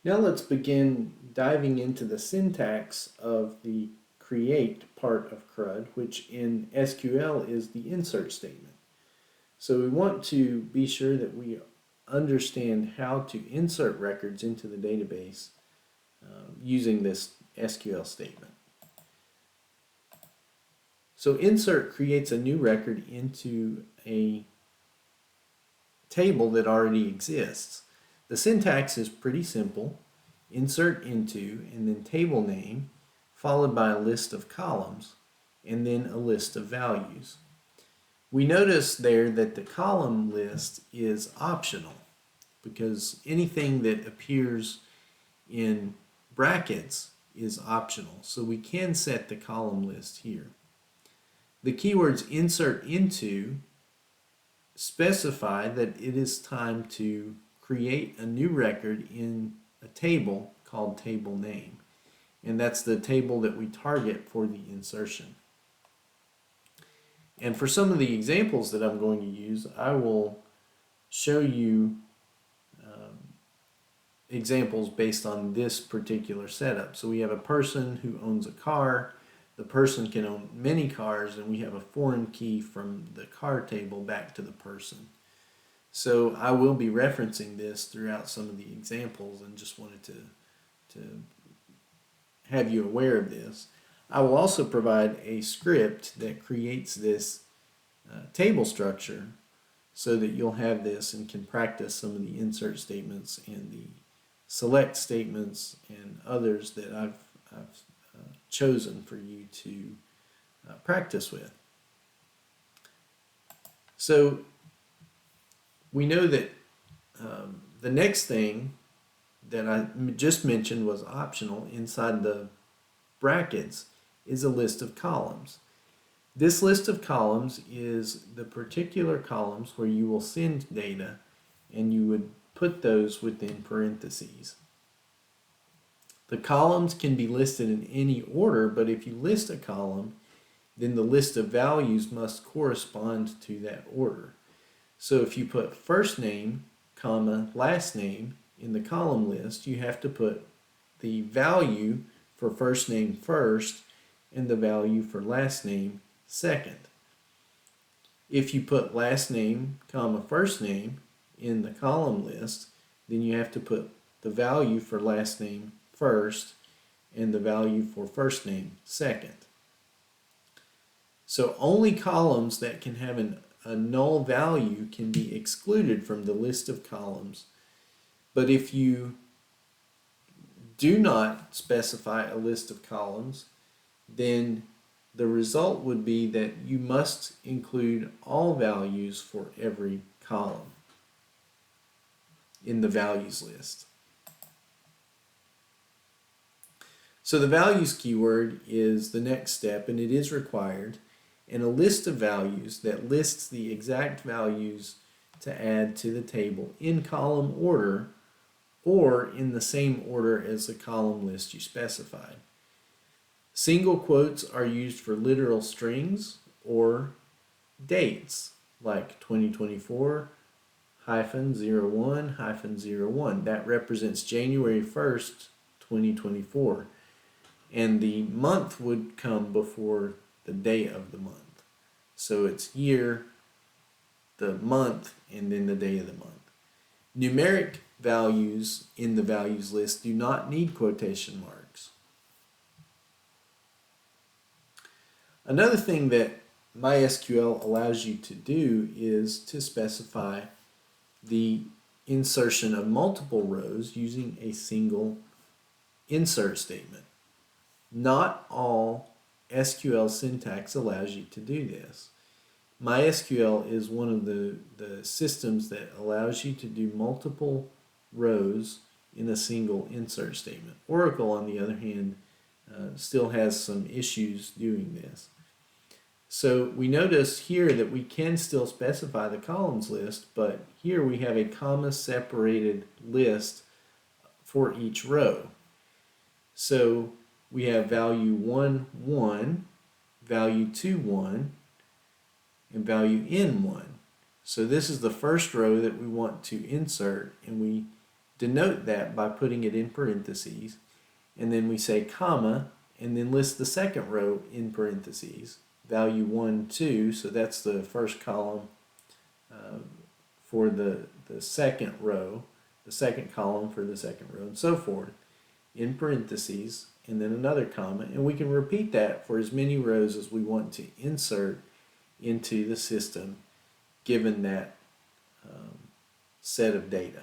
Now let's begin diving into the syntax of the create part of CRUD, which in SQL is the insert statement. So we want to be sure that we understand how to insert records into the database using this SQL statement. So insert creates a new record into a table that already exists. The syntax is pretty simple. Insert into and then table name followed by a list of columns and then a list of values. We notice there that the column list is optional because anything that appears in brackets is optional. So we can set the column list here. The keywords insert into specify that it is time to create a new record in a table called table name. And that's the table that we target for the insertion. And for some of the examples that I'm going to use, I will show you examples based on this particular setup. So we have a person who owns a car. The person can own many cars, and we have a foreign key from the car table back to the person. So I will be referencing this throughout some of the examples and just wanted to have you aware of this. I will also provide a script that creates this table structure so that you'll have this and can practice some of the insert statements and the select statements and others that I've chosen for you to practice with. So we know that the next thing that I just mentioned was optional inside the brackets is a list of columns. This list of columns is the particular columns where you will send data, and you would put those within parentheses. The columns can be listed in any order, but if you list a column, then the list of values must correspond to that order. So if you put first name, comma, last name in the column list, you have to put the value for first name first and the value for last name second. If you put last name, comma, first name in the column list, then you have to put the value for last name first and the value for first name second. So only columns that can have a null value can be excluded from the list of columns. But if you do not specify a list of columns, then the result would be that you must include all values for every column in the values list. So the values keyword is the next step, and it is required, and a list of values that lists the exact values to add to the table in column order or in the same order as the column list you specified. Single quotes are used for literal strings or dates like 2024 -01 -01. That represents January 1st, 2024. And the month would come before the day of the month. So it's year, the month, and then the day of the month. Numeric values in the values list do not need quotation marks. Another thing that MySQL allows you to do is to specify the insertion of multiple rows using a single insert statement. Not all SQL syntax allows you to do this. MySQL is one of the systems that allows you to do multiple rows in a single insert statement. Oracle, on the other hand, still has some issues doing this. So we notice here that we can still specify the columns list, but here we have a comma separated list for each row. So we have value 1, 1, value 2, 1, and value n1. So this is the first row that we want to insert, and we denote that by putting it in parentheses, and then we say comma, and then list the second row in parentheses, value 1, 2, so that's the first column for the second row, the second column for the second row, and so forth, in parentheses, and then another comma, and we can repeat that for as many rows as we want to insert into the system given that set of data.